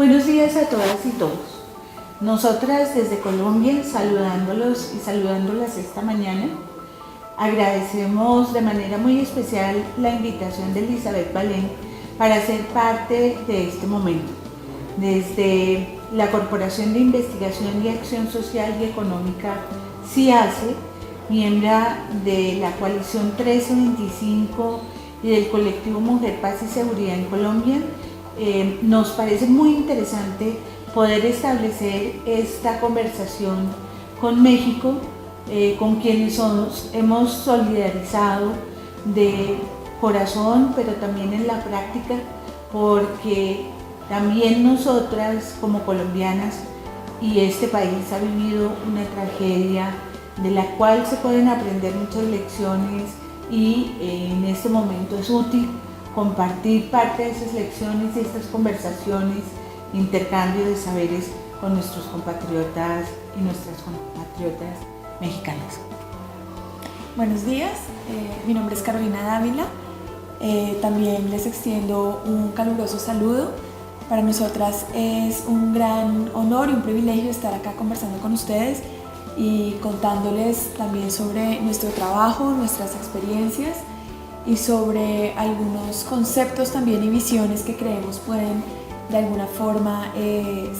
Buenos días a todas y todos. Nosotras desde Colombia, saludándolos y saludándolas esta mañana, agradecemos de manera muy especial la invitación de Elizabeth Balén para ser parte de este momento. Desde la Corporación de Investigación y Acción Social y Económica, CIACE, miembro de la Coalición 1325 y del colectivo Mujer, Paz y Seguridad en Colombia, nos parece muy interesante poder establecer esta conversación con México, con quienes hemos solidarizado de corazón, pero también en la práctica, porque también nosotras como colombianas y este país ha vivido una tragedia de la cual se pueden aprender muchas lecciones y en este momento es útil compartir parte de esas lecciones y estas conversaciones, intercambio de saberes con nuestros compatriotas y nuestras compatriotas mexicanas. Buenos días, mi nombre es Carolina Dávila. También les extiendo un caluroso saludo. Para nosotras es un gran honor y un privilegio estar acá conversando con ustedes y contándoles también sobre nuestro trabajo, nuestras experiencias y sobre algunos conceptos también y visiones que creemos pueden de alguna forma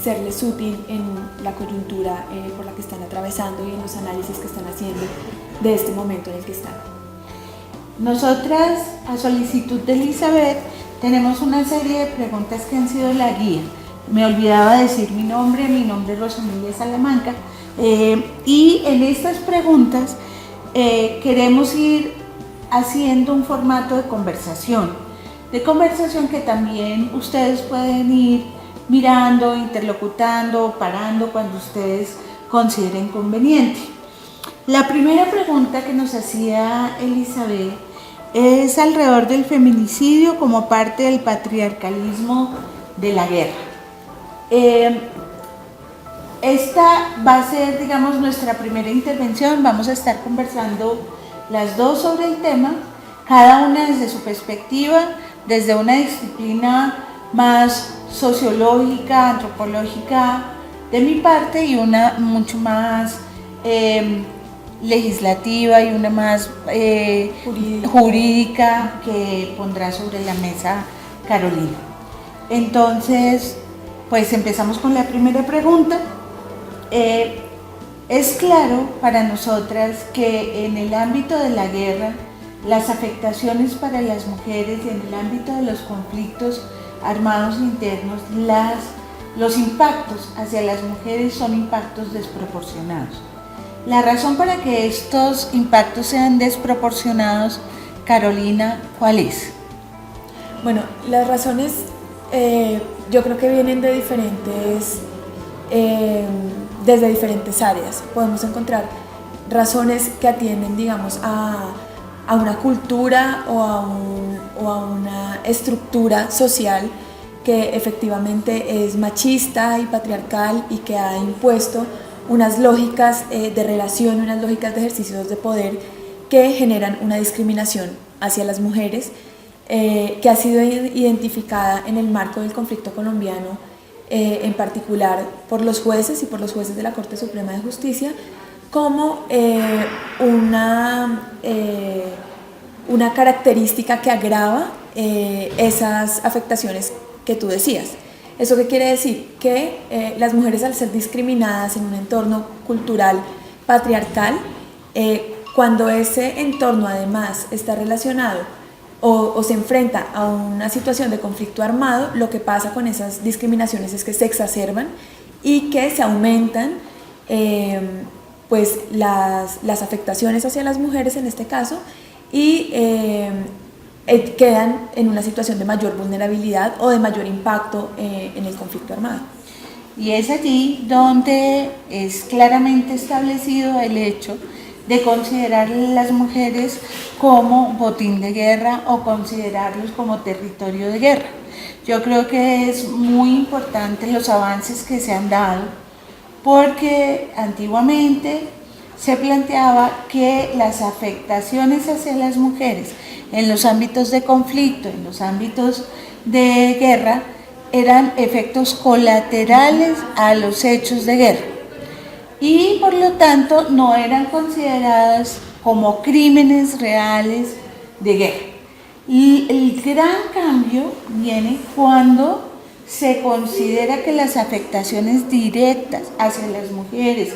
serles útil en la coyuntura por la que están atravesando y en los análisis que están haciendo de este momento en el que están. Nosotras, a solicitud de Elizabeth, tenemos una serie de preguntas que han sido la guía. Me olvidaba decir mi nombre es Rosamilia Salamanca, y en estas preguntas queremos ir haciendo un formato de conversación que también ustedes pueden ir mirando, interlocutando, parando cuando ustedes consideren conveniente. La primera pregunta que nos hacía Elizabeth es alrededor del feminicidio como parte del patriarcalismo de la guerra. Esta va a ser, digamos, nuestra primera intervención. Vamos a estar conversando las dos sobre el tema, cada una desde su perspectiva, desde una disciplina más sociológica, antropológica de mi parte y una mucho más legislativa y una más jurídica que pondrá sobre la mesa Carolina. Entonces, pues empezamos con la primera pregunta. Es claro para nosotras que en el ámbito de la guerra, las afectaciones para las mujeres y en el ámbito de los conflictos armados internos, los impactos hacia las mujeres son impactos desproporcionados. La razón para que estos impactos sean desproporcionados, Carolina, ¿cuál es? Bueno, las razones yo creo que vienen de desde diferentes áreas. Podemos encontrar razones que atienden, digamos, a una cultura o a una estructura social que efectivamente es machista y patriarcal y que ha impuesto unas lógicas de relación, unas lógicas de ejercicios de poder que generan una discriminación hacia las mujeres que ha sido identificada en el marco del conflicto colombiano, en particular por los jueces y por los jueces de la Corte Suprema de Justicia, como una característica que agrava esas afectaciones que tú decías. ¿Eso qué quiere decir? Que las mujeres, al ser discriminadas en un entorno cultural patriarcal, cuando ese entorno además está relacionado o se enfrenta a una situación de conflicto armado, lo que pasa con esas discriminaciones es que se exacerban y que se aumentan pues las afectaciones hacia las mujeres en este caso y quedan en una situación de mayor vulnerabilidad o de mayor impacto en el conflicto armado. Y es allí donde es claramente establecido el hecho de considerar a las mujeres como botín de guerra o considerarlos como territorio de guerra. Yo creo que es muy importante los avances que se han dado, porque antiguamente se planteaba que las afectaciones hacia las mujeres en los ámbitos de conflicto, en los ámbitos de guerra, eran efectos colaterales a los hechos de guerra y por lo tanto no eran consideradas como crímenes reales de guerra. Y el gran cambio viene cuando se considera que las afectaciones directas hacia las mujeres,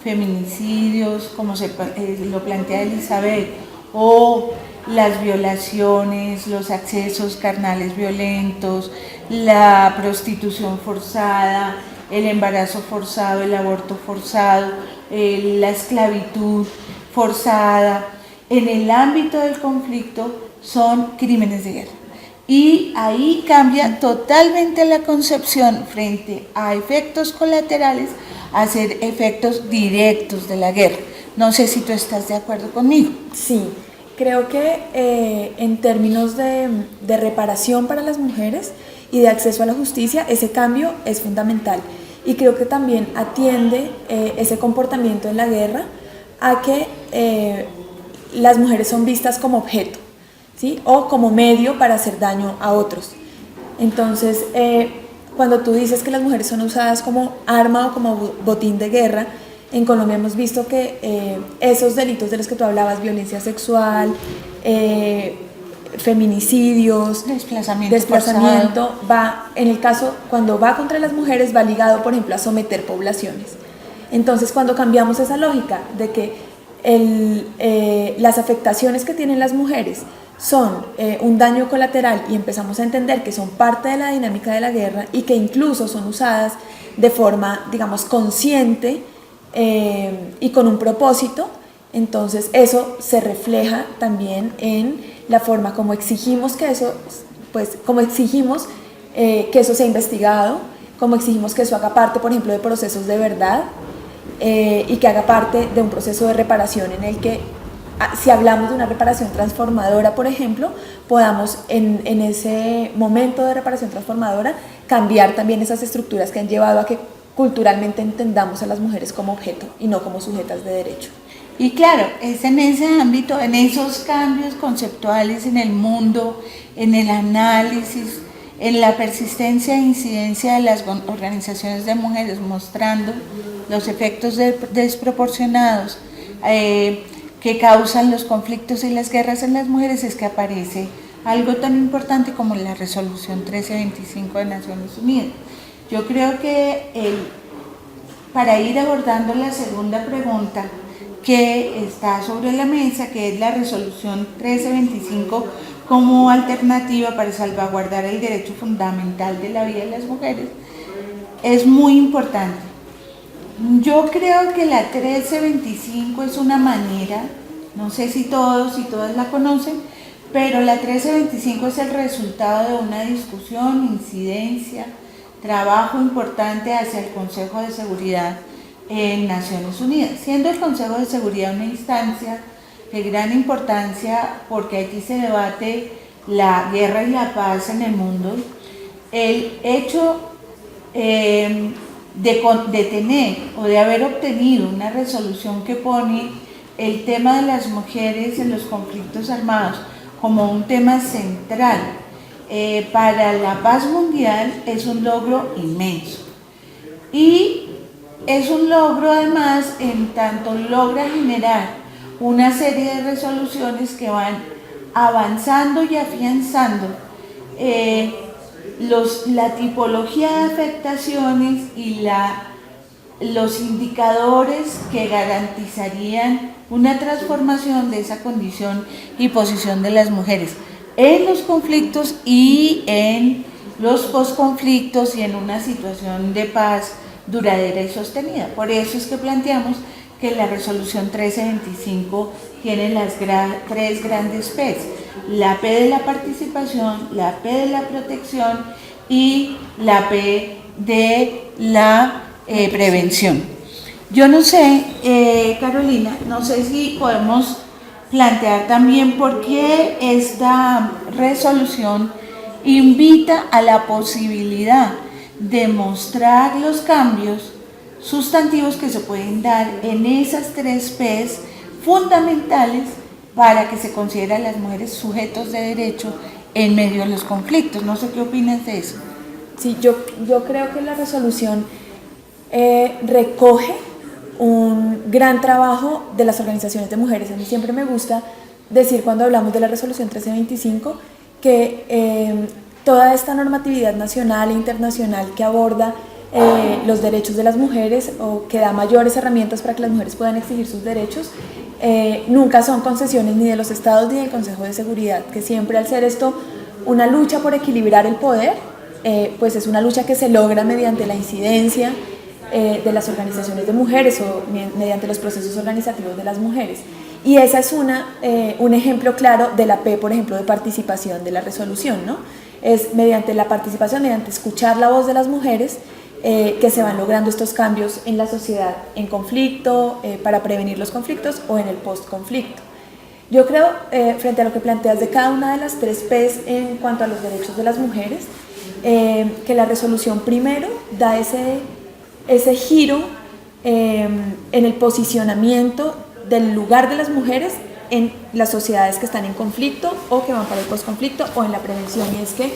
feminicidios, como lo plantea Elizabeth, o las violaciones, los accesos carnales violentos, la prostitución forzada, el embarazo forzado, el aborto forzado, la esclavitud forzada, en el ámbito del conflicto son crímenes de guerra. Y ahí cambia totalmente la concepción frente a efectos colaterales a ser efectos directos de la guerra. No sé si tú estás de acuerdo conmigo. Sí, creo que en términos de reparación para las mujeres y de acceso a la justicia, ese cambio es fundamental. Y creo que también atiende ese comportamiento en la guerra a que las mujeres son vistas como objeto, ¿sí? O como medio para hacer daño a otros. Entonces, cuando tú dices que las mujeres son usadas como arma o como botín de guerra, en Colombia hemos visto que esos delitos de los que tú hablabas, violencia sexual, feminicidios, desplazamiento va, en el caso, cuando va contra las mujeres, va ligado, por ejemplo, a someter poblaciones. Entonces, cuando cambiamos esa lógica de que las afectaciones que tienen las mujeres son un daño colateral y empezamos a entender que son parte de la dinámica de la guerra y que incluso son usadas de forma, digamos, consciente y con un propósito, entonces eso se refleja también en la forma como exigimos que eso, pues, como exigimos que eso sea investigado, como exigimos que eso haga parte, por ejemplo, de procesos de verdad y que haga parte de un proceso de reparación en el que, si hablamos de una reparación transformadora, por ejemplo, podamos en ese momento de reparación transformadora cambiar también esas estructuras que han llevado a que culturalmente entendamos a las mujeres como objeto y no como sujetas de derecho. Y claro, es en ese ámbito, en esos cambios conceptuales en el mundo, en el análisis, en la persistencia e incidencia de las organizaciones de mujeres mostrando los efectos desproporcionados que causan los conflictos y las guerras en las mujeres, es que aparece algo tan importante como la resolución 1325 de Naciones Unidas. Yo creo que para ir abordando la segunda pregunta que está sobre la mesa, que es la resolución 1325 como alternativa para salvaguardar el derecho fundamental de la vida de las mujeres, es muy importante. Yo creo que la 1325 es una manera, no sé si todos y todas la conocen, pero la 1325 es el resultado de una discusión, incidencia, trabajo importante hacia el Consejo de Seguridad en Naciones Unidas, siendo el Consejo de Seguridad una instancia de gran importancia porque aquí se debate la guerra y la paz en el mundo. El hecho de tener o de haber obtenido una resolución que pone el tema de las mujeres en los conflictos armados como un tema central para la paz mundial es un logro inmenso. Y es un logro además en tanto logra generar una serie de resoluciones que van avanzando y afianzando la tipología de afectaciones y los indicadores que garantizarían una transformación de esa condición y posición de las mujeres en los conflictos y en los posconflictos y en una situación de paz duradera y sostenida. Por eso es que planteamos que la resolución 1325 tiene las tres grandes P's: la P de la participación, la P de la protección y la P de la prevención. Yo no sé, Carolina, no sé si podemos plantear también por qué esta resolución invita a la posibilidad de mostrar los cambios sustantivos que se pueden dar en esas tres P's fundamentales para que se consideren a las mujeres sujetos de derecho en medio de los conflictos. No sé qué opinas de eso. Sí, yo creo que la resolución recoge un gran trabajo de las organizaciones de mujeres. A mí siempre me gusta decir cuando hablamos de la resolución 1325 que toda esta normatividad nacional e internacional que aborda los derechos de las mujeres o que da mayores herramientas para que las mujeres puedan exigir sus derechos, nunca son concesiones ni de los estados ni del Consejo de Seguridad, que siempre al ser esto una lucha por equilibrar el poder, pues es una lucha que se logra mediante la incidencia de las organizaciones de mujeres o mediante los procesos organizativos de las mujeres. Y esa es un ejemplo claro de la P, por ejemplo, de participación de la resolución, ¿no? Es mediante la participación, mediante escuchar la voz de las mujeres, que se van logrando estos cambios en la sociedad en conflicto, para prevenir los conflictos o en el post-conflicto. Yo creo, frente a lo que planteas de cada una de las 3 P's en cuanto a los derechos de las mujeres, que la resolución primero da ese giro en el posicionamiento del lugar de las mujeres en las sociedades que están en conflicto o que van para el post-conflicto o en la prevención. Y es que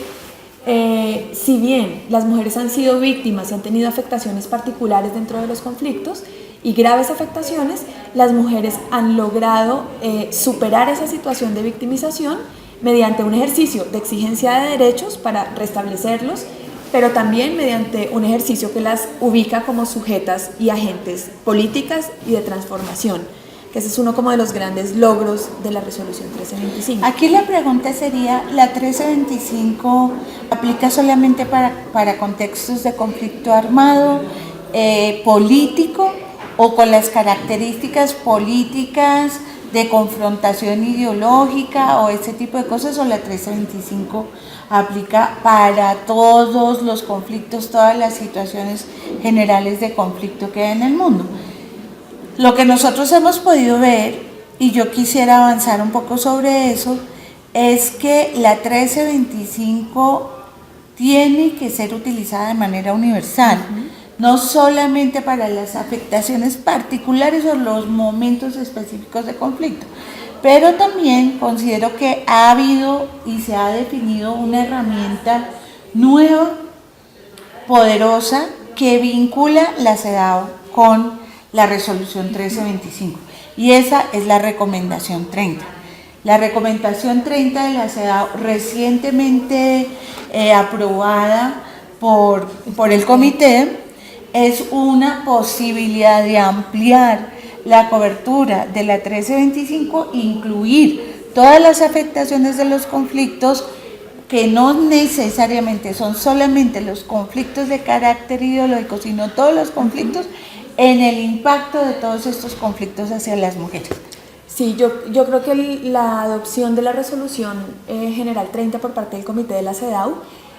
si bien las mujeres han sido víctimas y han tenido afectaciones particulares dentro de los conflictos y graves afectaciones, las mujeres han logrado superar esa situación de victimización mediante un ejercicio de exigencia de derechos para restablecerlos, pero también mediante un ejercicio que las ubica como sujetas y agentes políticas y de transformación. Ese es uno como de los grandes logros de la resolución 1325. Aquí la pregunta sería, ¿la 1325 aplica solamente para contextos de conflicto armado, político, o con las características políticas de confrontación ideológica o ese tipo de cosas, o la 1325 aplica para todos los conflictos, todas las situaciones generales de conflicto que hay en el mundo? Lo que nosotros hemos podido ver, y yo quisiera avanzar un poco sobre eso, es que la 1325 tiene que ser utilizada de manera universal, no solamente para las afectaciones particulares o los momentos específicos de conflicto, pero también considero que ha habido y se ha definido una herramienta nueva, poderosa, que vincula la CEDAW con la resolución 1325, y esa es la recomendación 30. La recomendación 30 de la CEDAW, recientemente aprobada por el comité, es una posibilidad de ampliar la cobertura de la 1325, incluir todas las afectaciones de los conflictos que no necesariamente son solamente los conflictos de carácter ideológico, sino todos los conflictos en el impacto de todos estos conflictos hacia las mujeres. Sí, yo creo que la adopción de la resolución general 30 por parte del comité de la CEDAW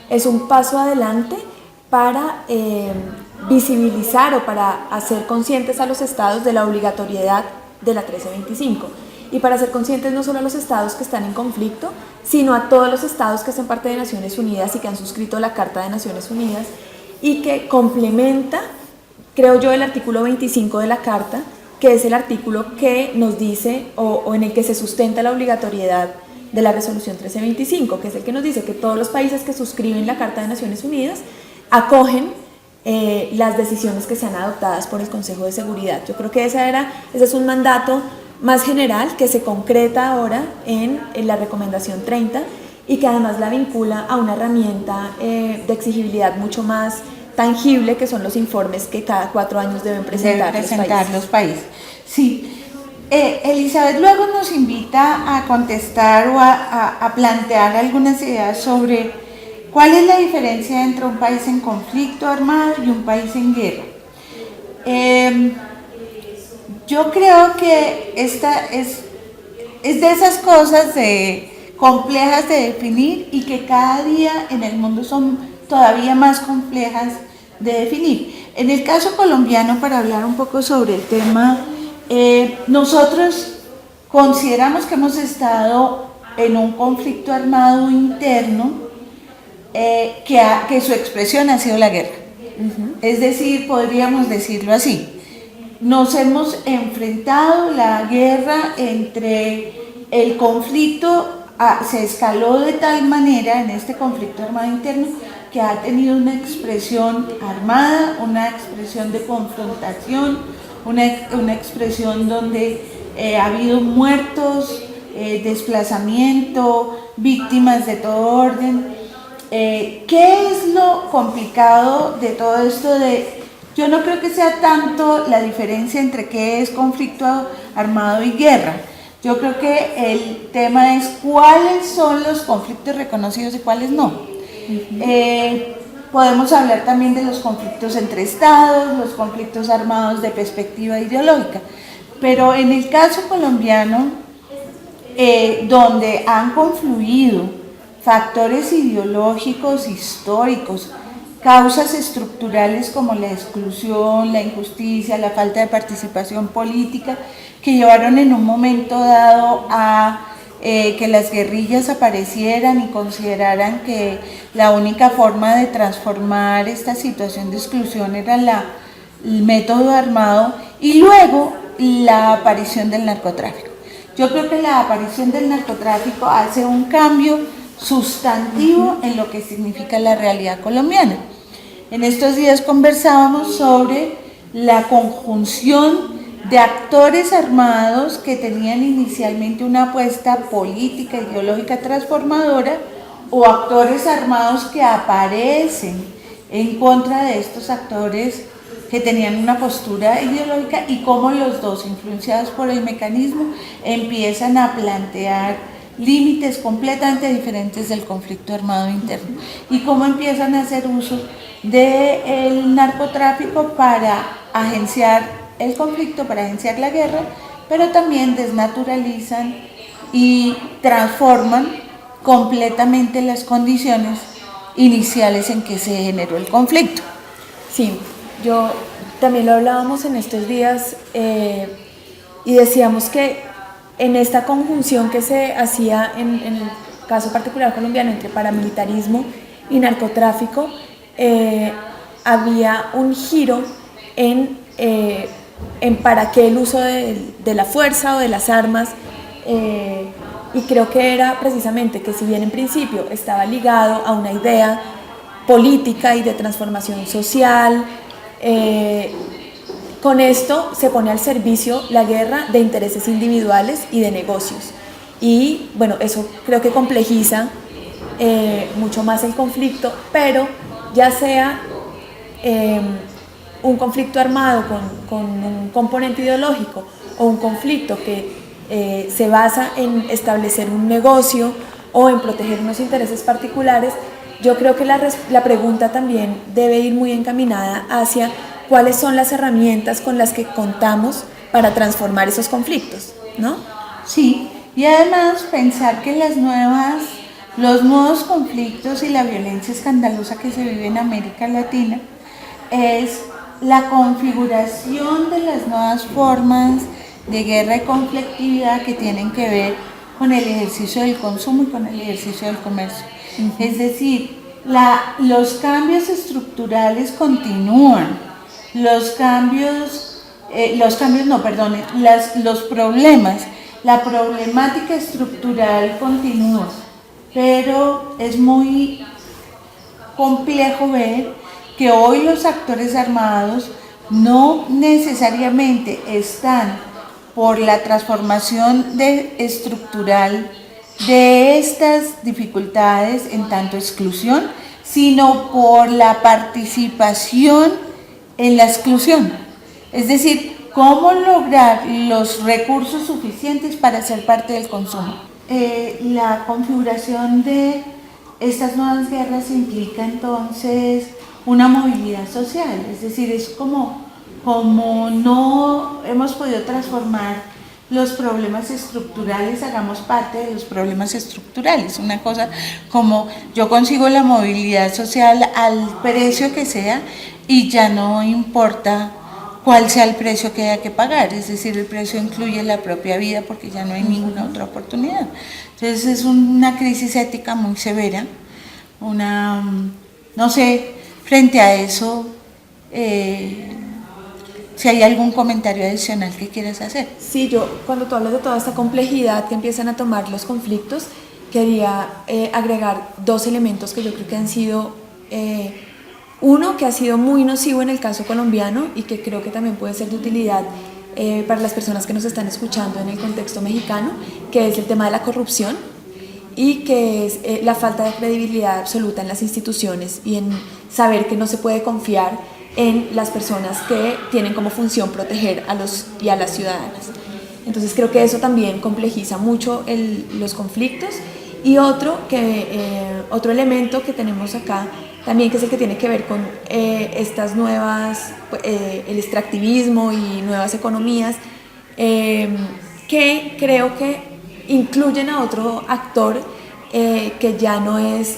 es un paso adelante para visibilizar o para hacer conscientes a los estados de la obligatoriedad de la 1325, y para hacer conscientes no solo a los estados que están en conflicto, sino a todos los estados que hacen parte de Naciones Unidas y que han suscrito la Carta de Naciones Unidas, y que complementa, creo yo, el artículo 25 de la Carta, que es el artículo que nos dice o en el que se sustenta la obligatoriedad de la resolución 1325, que es el que nos dice que todos los países que suscriben la Carta de Naciones Unidas acogen las decisiones que sean adoptadas por el Consejo de Seguridad. Yo creo que ese es un mandato más general que se concreta ahora en la recomendación 30 y que además la vincula a una herramienta de exigibilidad mucho más tangible, que son los informes que cada 4 años deben presentar los países. Sí. Elizabeth luego nos invita a contestar o a plantear algunas ideas sobre cuál es la diferencia entre un país en conflicto armado y un país en guerra. Yo creo que esta es de esas cosas complejas de definir y que cada día en el mundo son todavía más complejas de definir. En el caso colombiano, para hablar un poco sobre el tema, nosotros consideramos que hemos estado en un conflicto armado interno que su expresión ha sido la guerra. Es decir, podríamos decirlo así. Nos hemos enfrentado, la guerra entre el conflicto se escaló de tal manera en este conflicto armado interno que ha tenido una expresión armada, una expresión de confrontación, una expresión donde ha habido muertos, desplazamiento, víctimas de todo orden. ¿Qué es lo complicado de todo esto? Yo no creo que sea tanto la diferencia entre qué es conflicto armado y guerra. Yo creo que el tema es cuáles son los conflictos reconocidos y cuáles no. Podemos hablar también de los conflictos entre estados, los conflictos armados de perspectiva ideológica, pero en el caso colombiano, donde han confluido factores ideológicos, históricos, causas estructurales como la exclusión, la injusticia, la falta de participación política, que llevaron en un momento dado a que las guerrillas aparecieran y consideraran que la única forma de transformar esta situación de exclusión era el método armado, y luego la aparición del narcotráfico. Yo creo que la aparición del narcotráfico hace un cambio sustantivo en lo que significa la realidad colombiana. En estos días conversábamos sobre la conjunción de actores armados que tenían inicialmente una apuesta política, ideológica transformadora, o actores armados que aparecen en contra de estos actores que tenían una postura ideológica, y cómo los dos, influenciados por el mecanismo, empiezan a plantear límites completamente diferentes del conflicto armado interno, y cómo empiezan a hacer uso del narcotráfico para agenciar el conflicto, para agenciar la guerra, pero también desnaturalizan y transforman completamente las condiciones iniciales en que se generó el conflicto. Sí, yo también lo hablábamos en estos días y decíamos que en esta conjunción que se hacía en el caso particular colombiano entre paramilitarismo y narcotráfico, había un giro en para qué el uso de la fuerza o de las armas, y creo que era precisamente que, si bien en principio estaba ligado a una idea política y de transformación social, con esto se pone al servicio la guerra de intereses individuales y de negocios, y bueno, eso creo que complejiza mucho más el conflicto, pero ya sea un conflicto armado con un componente ideológico, o un conflicto que se basa en establecer un negocio o en proteger unos intereses particulares, yo creo que la pregunta también debe ir muy encaminada hacia cuáles son las herramientas con las que contamos para transformar esos conflictos, ¿no? Sí, y además pensar que los nuevos conflictos y la violencia escandalosa que se vive en América Latina es la configuración de las nuevas formas de guerra y conflictividad que tienen que ver con el ejercicio del consumo y con el ejercicio del comercio. Es decir, los cambios estructurales continúan, los problemas, la problemática estructural continúa, pero es muy complejo ver que hoy los actores armados no necesariamente están por la transformación estructural de estas dificultades en tanto exclusión, sino por la participación en la exclusión. Es decir, cómo lograr los recursos suficientes para ser parte del consumo. La configuración de estas nuevas guerras implica entonces una movilidad social, es decir, es como no hemos podido transformar los problemas estructurales, hagamos parte de los problemas estructurales. Una cosa como yo consigo la movilidad social al precio que sea y ya no importa cuál sea el precio que haya que pagar, es decir, el precio incluye la propia vida porque ya no hay ninguna otra oportunidad. Entonces es una crisis ética muy severa, no sé, frente a eso, si hay algún comentario adicional que quieras hacer. Sí, yo cuando tú hablas de toda esta complejidad que empiezan a tomar los conflictos, quería agregar dos elementos que yo creo que han sido Uno que ha sido muy nocivo en el caso colombiano y que creo que también puede ser de utilidad para las personas que nos están escuchando en el contexto mexicano, que es el tema de la corrupción y que es la falta de credibilidad absoluta en las instituciones y en saber que no se puede confiar en las personas que tienen como función proteger a los y a las ciudadanas. Entonces creo que eso también complejiza mucho los conflictos. Y otro elemento que tenemos acá también, que es el que tiene que ver con estas nuevas, el extractivismo y nuevas economías, que creo que incluyen a otro actor que ya no es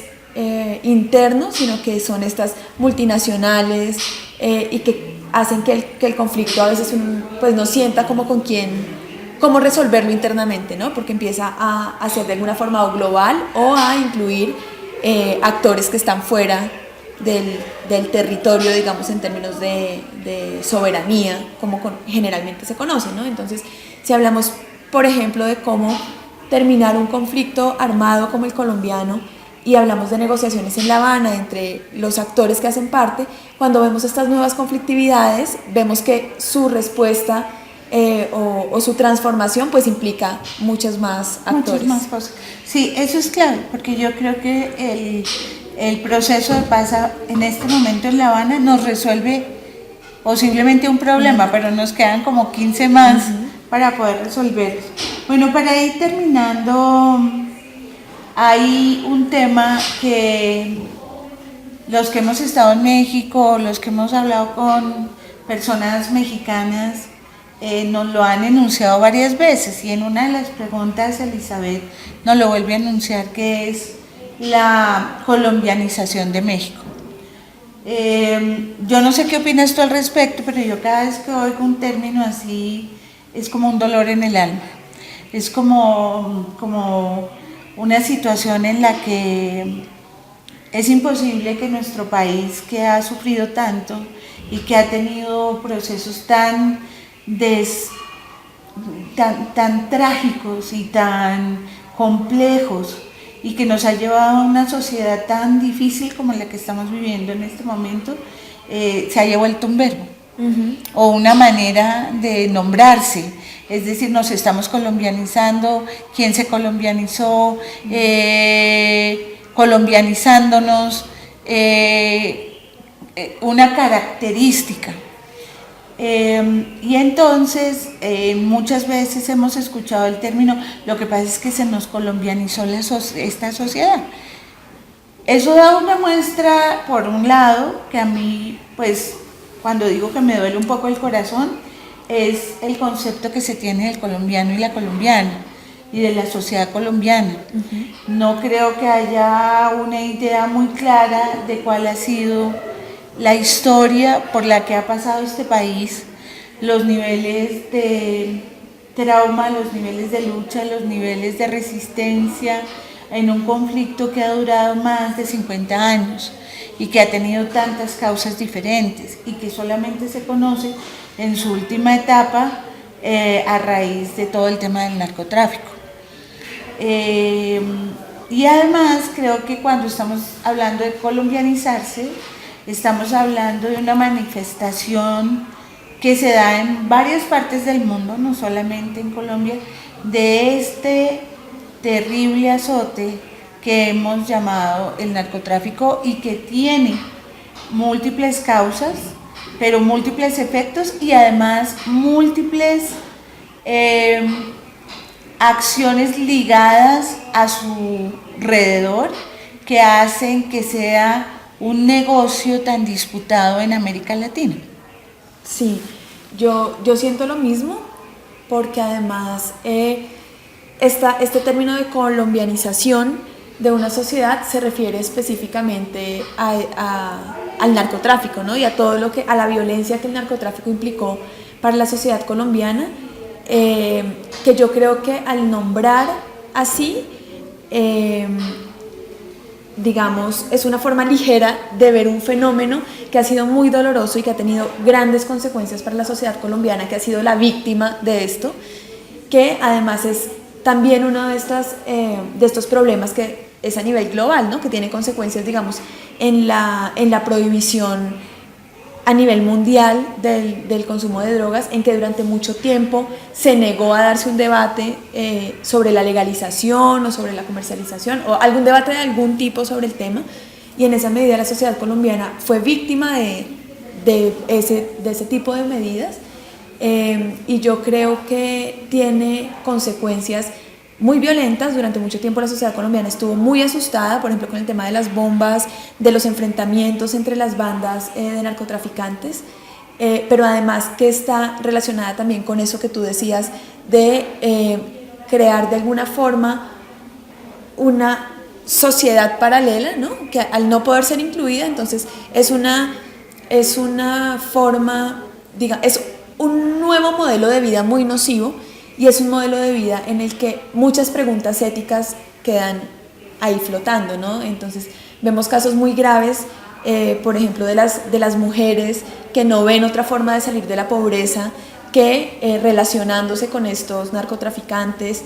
interno, sino que son estas multinacionales y que hacen que el conflicto a veces pues no sienta como con quién, cómo resolverlo internamente, ¿no? Porque empieza a ser de alguna forma o global o a incluir actores que están fuera del territorio, digamos, en términos de soberanía, como generalmente se conoce, ¿no? Entonces, si hablamos, por ejemplo, de cómo terminar un conflicto armado como el colombiano y hablamos de negociaciones en La Habana entre los actores que hacen parte, cuando vemos estas nuevas conflictividades, vemos que su respuesta o su transformación pues implica muchos más actores. Muchas más cosas. Sí, eso es clave, porque yo creo que el proceso de paz en este momento en La Habana nos resuelve posiblemente un problema, pero nos quedan como 15 más para poder resolverlos. Bueno, para ir terminando, hay un tema que los que hemos estado en México, los que hemos hablado con personas mexicanas, nos lo han enunciado varias veces, y en una de las preguntas Elizabeth nos lo vuelve a enunciar, que es la colombianización de México. Yo no sé qué opinas tú al respecto, pero yo cada vez que oigo un término así es como un dolor en el alma, es como una situación en la que es imposible que nuestro país, que ha sufrido tanto y que ha tenido procesos tan trágicos y tan complejos, y que nos ha llevado a una sociedad tan difícil como la que estamos viviendo en este momento, se haya vuelto un verbo o una manera de nombrarse. Es decir, nos estamos colombianizando. ¿Quién se colombianizó? Colombianizándonos, una característica. Y entonces muchas veces hemos escuchado el término, lo que pasa es que se nos colombianizó esta sociedad. Eso da una muestra, por un lado, que a mí, pues, cuando digo que me duele un poco el corazón, es el concepto que se tiene del colombiano y la colombiana, y de la sociedad colombiana. No creo que haya una idea muy clara de cuál ha sido la historia por la que ha pasado este país, los niveles de trauma, los niveles de lucha, los niveles de resistencia en un conflicto que ha durado más de 50 años y que ha tenido tantas causas diferentes y que solamente se conoce en su última etapa a raíz de todo el tema del narcotráfico. Y además creo que cuando estamos hablando de colombianizarse, estamos hablando de una manifestación que se da en varias partes del mundo, no solamente en Colombia, de este terrible azote que hemos llamado el narcotráfico, y que tiene múltiples causas, pero múltiples efectos y además múltiples acciones ligadas a su alrededor, que hacen que sea un negocio tan disputado en América Latina. Sí, yo siento lo mismo, porque además este término de colombianización de una sociedad se refiere específicamente al narcotráfico, ¿no? Y a todo a la violencia que el narcotráfico implicó para la sociedad colombiana, que yo creo que al nombrar así, digamos, es una forma ligera de ver un fenómeno que ha sido muy doloroso y que ha tenido grandes consecuencias para la sociedad colombiana, que ha sido la víctima de esto, que además es también uno de estos problemas que es a nivel global, ¿no? Que tiene consecuencias, digamos, en la prohibición a nivel mundial del consumo de drogas, en que durante mucho tiempo se negó a darse un debate sobre la legalización o sobre la comercialización o algún debate de algún tipo sobre el tema, y en esa medida la sociedad colombiana fue víctima de ese tipo de medidas, y yo creo que tiene consecuencias muy violentas. Durante mucho tiempo la sociedad colombiana estuvo muy asustada, por ejemplo, con el tema de las bombas, de los enfrentamientos entre las bandas de narcotraficantes, pero además que está relacionada también con eso que tú decías de crear de alguna forma una sociedad paralela, ¿no? Que al no poder ser incluida, entonces es una forma, digamos, es un nuevo modelo de vida muy nocivo. Y es un modelo de vida en el que muchas preguntas éticas quedan ahí flotando, ¿no? Entonces vemos casos muy graves, por ejemplo, de las mujeres que no ven otra forma de salir de la pobreza que relacionándose con estos narcotraficantes,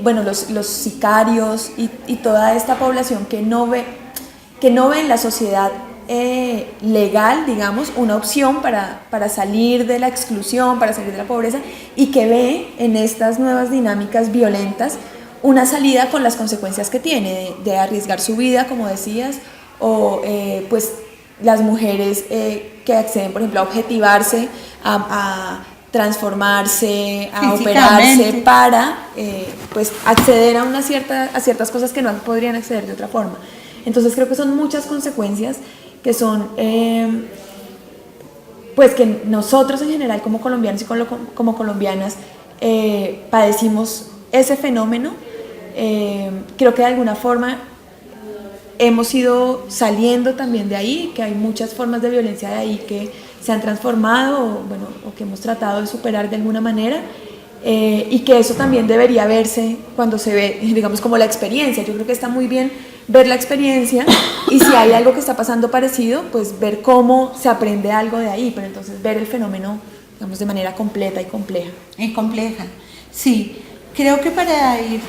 bueno, los sicarios y toda esta población que no ve en la sociedad legal, digamos, una opción para salir de la exclusión, para salir de la pobreza, y que ve en estas nuevas dinámicas violentas una salida con las consecuencias que tiene, de arriesgar su vida, como decías, o pues las mujeres que acceden, por ejemplo, a objetivarse, a transformarse, a operarse para pues acceder a ciertas cosas que no podrían acceder de otra forma. Entonces creo que son muchas consecuencias que son, pues que nosotros en general como colombianos y como colombianas padecimos ese fenómeno. Creo que de alguna forma hemos ido saliendo también de ahí, que hay muchas formas de violencia de ahí que se han transformado o que hemos tratado de superar de alguna manera, y que eso también debería verse cuando se ve, digamos, como la experiencia. Yo creo que está muy bien ver la experiencia, y si hay algo que está pasando parecido, pues ver cómo se aprende algo de ahí, pero entonces ver el fenómeno, digamos, de manera completa y compleja. Y compleja, sí. Creo que para ir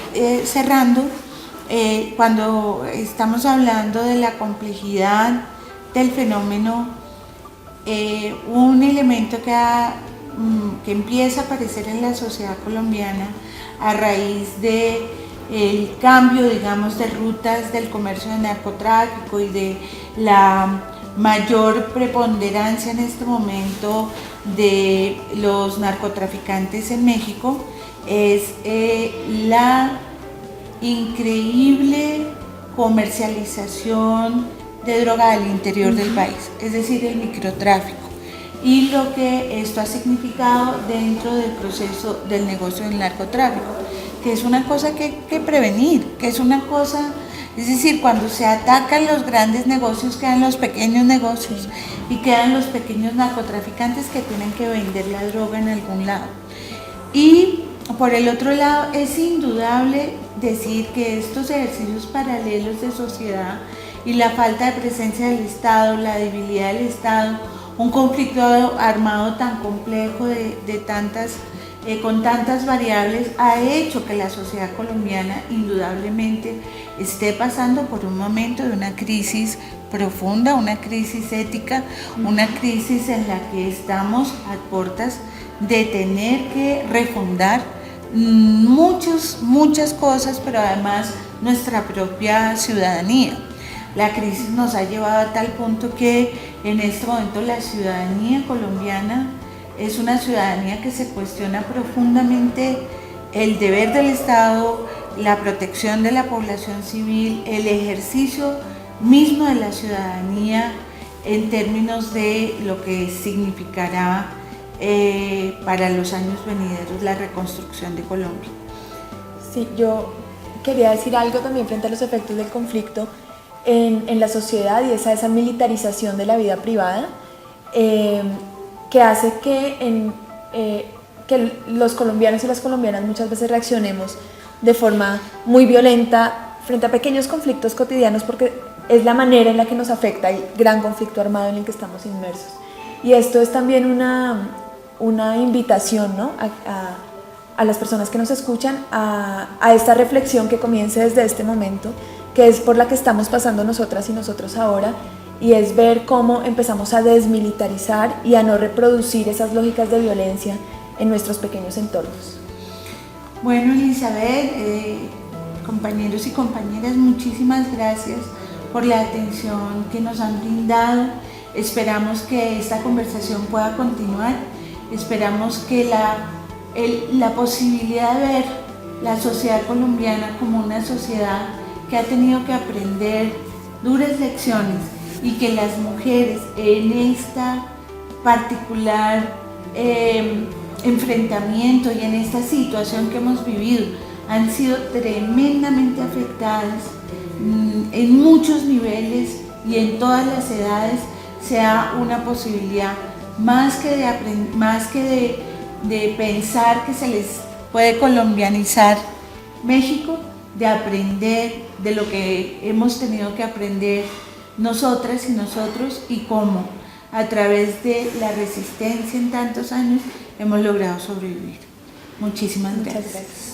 cerrando, cuando estamos hablando de la complejidad del fenómeno, un elemento que empieza a aparecer en la sociedad colombiana a raíz de el cambio, digamos, de rutas del comercio de narcotráfico y de la mayor preponderancia en este momento de los narcotraficantes en México, es la increíble comercialización de droga al interior del país, es decir, el microtráfico, y lo que esto ha significado dentro del proceso del negocio del narcotráfico, que es una cosa que prevenir, que es una cosa, es decir, cuando se atacan los grandes negocios quedan los pequeños negocios y quedan los pequeños narcotraficantes que tienen que vender la droga en algún lado. Y por el otro lado, es indudable decir que estos ejercicios paralelos de sociedad y la falta de presencia del Estado, la debilidad del Estado, un conflicto armado tan complejo con tantas variables, ha hecho que la sociedad colombiana indudablemente esté pasando por un momento de una crisis profunda, una crisis ética, una crisis en la que estamos a puertas de tener que refundar muchas cosas, pero además nuestra propia ciudadanía. La crisis nos ha llevado a tal punto que en este momento la ciudadanía colombiana es una ciudadanía que se cuestiona profundamente el deber del Estado, la protección de la población civil, el ejercicio mismo de la ciudadanía en términos de lo que significará para los años venideros la reconstrucción de Colombia. Sí, yo quería decir algo también frente a los efectos del conflicto en la sociedad, y esa militarización de la vida privada, que hace que los colombianos y las colombianas muchas veces reaccionemos de forma muy violenta frente a pequeños conflictos cotidianos, porque es la manera en la que nos afecta el gran conflicto armado en el que estamos inmersos. Y esto es también una invitación, ¿no?, a las personas que nos escuchan a esta reflexión que comience desde este momento, que es por la que estamos pasando nosotras y nosotros ahora, y es ver cómo empezamos a desmilitarizar y a no reproducir esas lógicas de violencia en nuestros pequeños entornos. Bueno, Elizabeth, compañeros y compañeras, muchísimas gracias por la atención que nos han brindado. Esperamos que esta conversación pueda continuar. Esperamos que la posibilidad de ver la sociedad colombiana como una sociedad que ha tenido que aprender duras lecciones y que las mujeres en esta particular enfrentamiento y en esta situación que hemos vivido han sido tremendamente afectadas en muchos niveles y en todas las edades, sea una posibilidad más que de pensar que se les puede colombianizar México, de aprender de lo que hemos tenido que aprender nosotras y nosotros y cómo a través de la resistencia en tantos años hemos logrado sobrevivir. Muchísimas gracias.